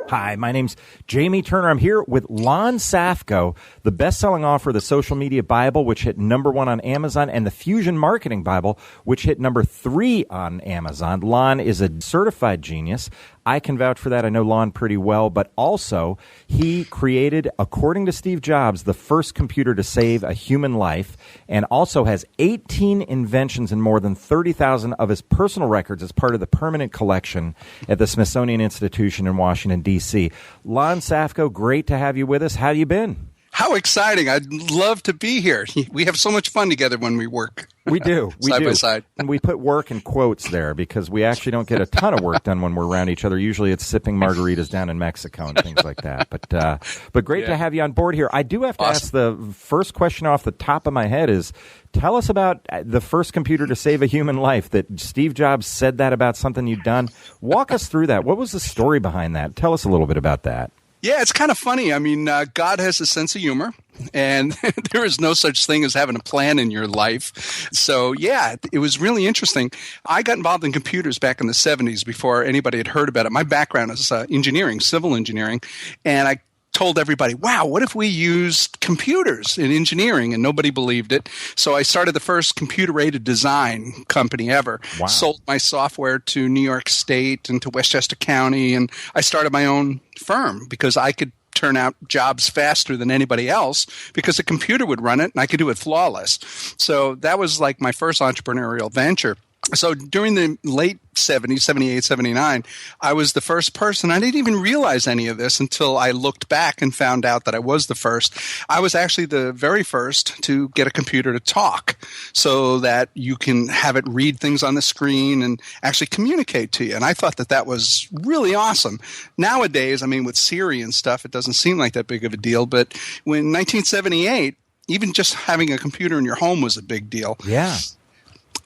Hi, my name's Jamie Turner. I'm here with Lon Safko, the best-selling author of the Social Media Bible, which hit #1 on Amazon, and the Fusion Marketing Bible, which hit #3 on Amazon. Lon is a certified genius. I can vouch for that. I know Lon pretty well, but also he created, according to Steve Jobs, the first computer to save a human life, and also has 18 inventions and more than 30,000 of his personal records as part of the permanent collection at the Smithsonian Institution in Washington, D.C. Lon Safko, great to have you with us. How you been? How exciting. I'd love to be here. We have so much fun together when we work. We do. Side by side. And we put work in quotes there because we actually don't get a ton of work done when we're around each other. Usually it's sipping margaritas down in Mexico and things like that. But great to have you on board here. I do have to ask the first question off the top of my head is, tell us about the first computer to save a human life, that Steve Jobs said that about something you'd done. Walk us through that. What was the story behind that? Tell us a little bit about that. Yeah, it's kind of funny. I mean, God has a sense of humor, and there is no such thing as having a plan in your life. So, yeah, it was really interesting. I got involved in computers back in the 70s before anybody had heard about it. My background is engineering, civil engineering, and I told everybody, wow, what if we used computers in engineering? And nobody believed it. So I started the first computer-aided design company ever. Wow. Sold my software to New York State and to Westchester County, and I started my own firm because I could turn out jobs faster than anybody else because a computer would run it and I could do it flawless. So that was like my first entrepreneurial venture. So during the late 70s, 78, 79, I was the first person. I didn't even realize any of this until I looked back and found out that I was the first. I was actually the very first to get a computer to talk so that you can have it read things on the screen and actually communicate to you. And I thought that that was really awesome. Nowadays, I mean, with Siri and stuff, it doesn't seem like that big of a deal. But when 1978, even just having a computer in your home was a big deal. Yeah.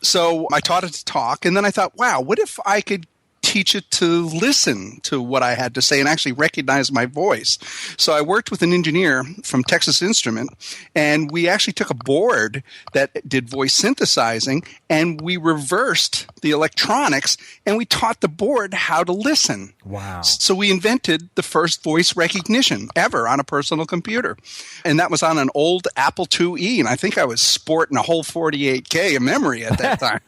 So I taught it to talk, and then I thought, wow, what if I could teach it to listen to what I had to say and actually recognize my voice? So I worked with an engineer from Texas Instrument, and we actually took a board that did voice synthesizing, and we reversed the electronics, and we taught the board how to listen. Wow. So we invented the first voice recognition ever on a personal computer. And that was on an old Apple IIe, and I think I was sporting a whole 48K of memory at that time.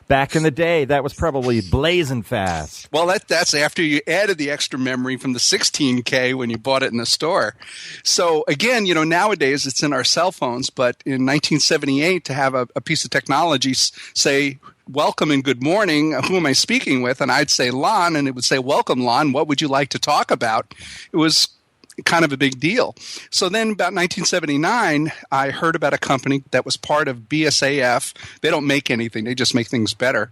Back in the day, that was probably blazing fast. Well, that's after you added the extra memory from the 16K when you bought it in the store. So again, nowadays it's in our cell phones, but in 1978 to have a piece of technology say, welcome and good morning, who am I speaking with? And I'd say Lon, and it would say, welcome, Lon, what would you like to talk about? It was kind of a big deal. So then about 1979, I heard about a company that was part of BSAF. They don't make anything. They just make things better.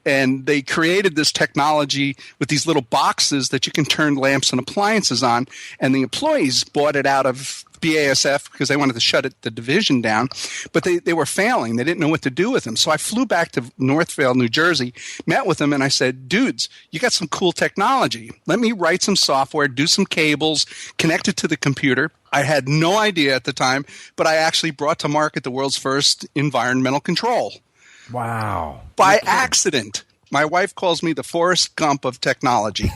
And they created this technology with these little boxes that you can turn lamps and appliances on. And the employees bought it out of BASF because they wanted to shut the division down. But they were failing. They didn't know what to do with them. So I flew back to Northvale, New Jersey, met with them, and I said, dudes, you got some cool technology. Let me write some software, do some cables, connect it to the computer. I had no idea at the time, but I actually brought to market the world's first environmental control. Wow. By accident. My wife calls me the Forrest Gump of technology.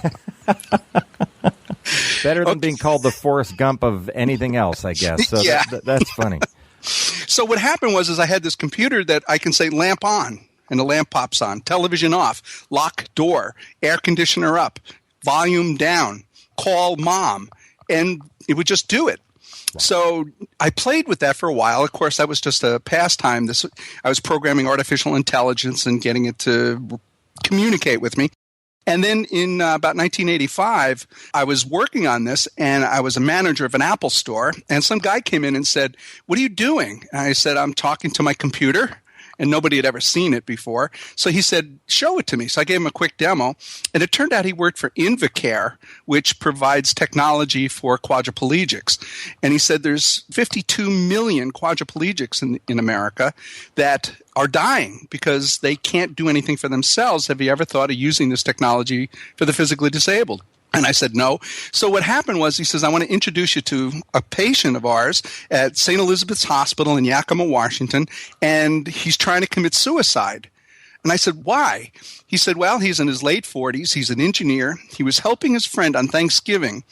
Better than being called the Forrest Gump of anything else, I guess. So yeah. That's funny. So what happened was I had this computer that I can say lamp on, and the lamp pops on, television off, lock door, air conditioner up, volume down, call mom, and it would just do it. So I played with that for a while. Of course, that was just a pastime. I was programming artificial intelligence and getting it to communicate with me. And then in about 1985, I was working on this, and I was a manager of an Apple store. And some guy came in and said, "What are you doing?" And I said, "I'm talking to my computer." And nobody had ever seen it before. So he said, show it to me. So I gave him a quick demo. And it turned out he worked for Invacare, which provides technology for quadriplegics. And he said there's 52 million quadriplegics in America that are dying because they can't do anything for themselves. Have you ever thought of using this technology for the physically disabled? And I said, no. So what happened was, he says, I want to introduce you to a patient of ours at St. Elizabeth's Hospital in Yakima, Washington, and he's trying to commit suicide. And I said, why? He said, well, he's in his late 40s. He's an engineer. He was helping his friend on Thanksgiving.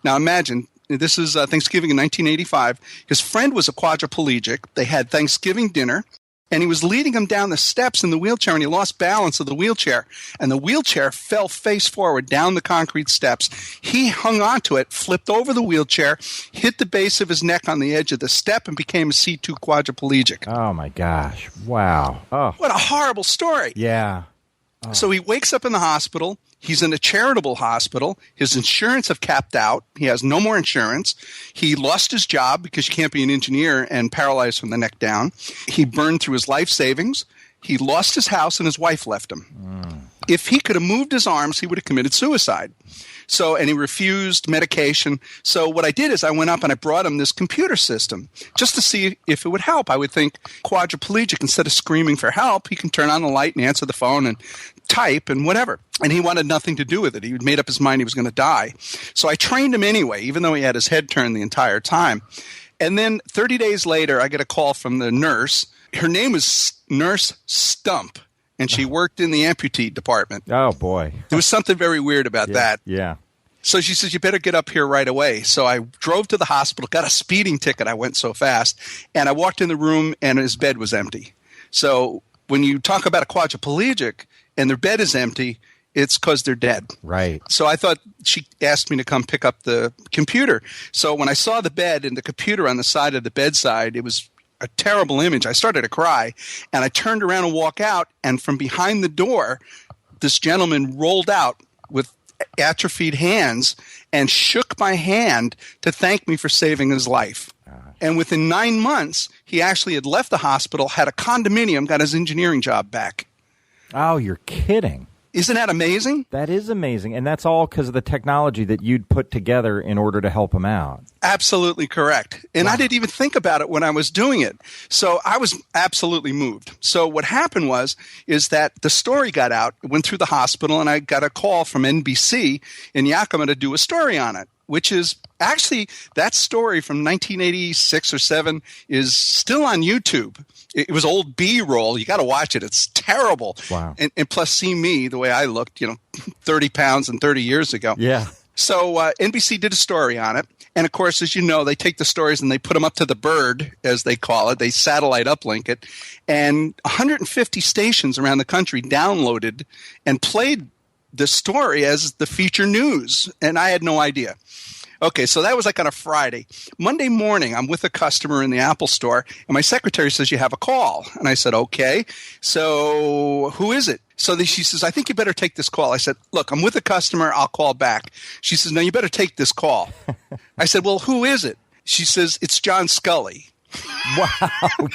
Now imagine, this is Thanksgiving in 1985. His friend was a quadriplegic. They had Thanksgiving dinner. And he was leading him down the steps in the wheelchair, and he lost balance of the wheelchair. And the wheelchair fell face forward down the concrete steps. He hung onto it, flipped over the wheelchair, hit the base of his neck on the edge of the step, and became a C2 quadriplegic. Oh, my gosh. Wow. Oh. What a horrible story. Yeah. Oh. So he wakes up in the hospital. He's in a charitable hospital. His insurance have capped out. He has no more insurance. He lost his job because you can't be an engineer and paralyzed from the neck down. He burned through his life savings. He lost his house and his wife left him. If he could have moved his arms, he would have committed suicide. So, and he refused medication. So what I did is I went up and I brought him this computer system just to see if it would help. I would think quadriplegic, instead of screaming for help, he can turn on the light and answer the phone and type and whatever. And he wanted nothing to do with it. He had made up his mind he was going to die. So I trained him anyway, even though he had his head turned the entire time. And then 30 days later, I get a call from the nurse. Her name is Nurse Stump, and she worked in the amputee department. Oh, boy. There was something very weird about that. Yeah. So she says, you better get up here right away. So I drove to the hospital, got a speeding ticket. I went so fast. And I walked in the room, and his bed was empty. So when you talk about a quadriplegic and their bed is empty, it's because they're dead. Right. So I thought she asked me to come pick up the computer. So when I saw the bed and the computer on the side of the bedside, it was a terrible image. I started to cry, and I turned around and walked out, and from behind the door, this gentleman rolled out with atrophied hands and shook my hand to thank me for saving his life. And within 9 months, he actually had left the hospital, had a condominium, got his engineering job back. Oh, you're kidding. Isn't that amazing? That is amazing. And that's all because of the technology that you'd put together in order to help him out. Absolutely correct. And wow. I didn't even think about it when I was doing it. So I was absolutely moved. So what happened is that the story got out, it went through the hospital, and I got a call from NBC in Yakima to do a story on it, which is actually that story from 1986 or 7 is still on YouTube. It was old B-roll. You got to watch it. It's terrible. Wow. And plus, see me, the way I looked, 30 pounds and 30 years ago. Yeah. So NBC did a story on it. And, of course, as you know, they take the stories and they put them up to the bird, as they call it. They satellite uplink it. And 150 stations around the country downloaded and played the story as the feature news. And I had no idea. Okay, so that was like on a Friday. Monday morning, I'm with a customer in the Apple store, and my secretary says, you have a call. And I said, okay. So who is it? So she says, I think you better take this call. I said, look, I'm with a customer. I'll call back. She says, no, you better take this call. I said, well, who is it? She says, it's John Scully. Wow,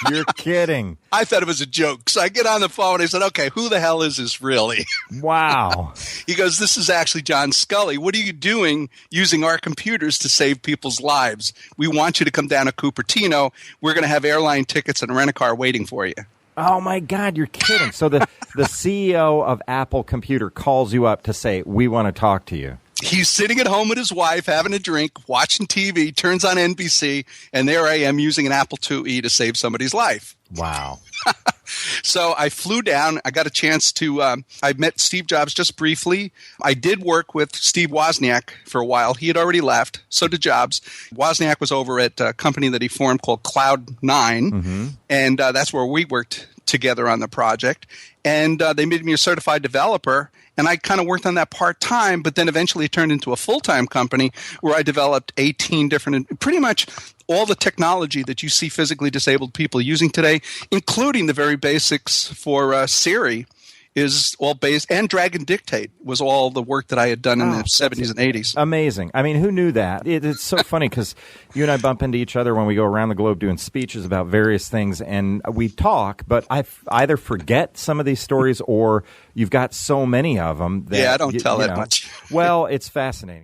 you're kidding. I thought it was a joke. So I get on the phone and I said, okay, who the hell is this really? Wow. He goes, this is actually John Scully. What are you doing using our computers to save people's lives? We want you to come down to Cupertino. We're going to have airline tickets and rent a car waiting for you. Oh, my God, you're kidding. So the CEO of Apple Computer calls you up to say, we want to talk to you. He's sitting at home with his wife, having a drink, watching TV, turns on NBC, and there I am using an Apple IIe to save somebody's life. Wow. So I flew down. I got a chance to I met Steve Jobs just briefly. I did work with Steve Wozniak for a while. He had already left. So did Jobs. Wozniak was over at a company that he formed called Cloud9, and that's where we worked together on the project. And they made me a certified developer. And I kind of worked on that part-time, but then eventually it turned into a full-time company where I developed 18 different, pretty much all the technology that you see physically disabled people using today, including the very basics for Siri, is all based, and Drag and Dictate was all the work that I had done in the 70s and 80s. Amazing. I mean, who knew that? It's so funny because you and I bump into each other when we go around the globe doing speeches about various things, and we talk, but I either forget some of these stories or you've got so many of them that I don't tell that much. Well, it's fascinating.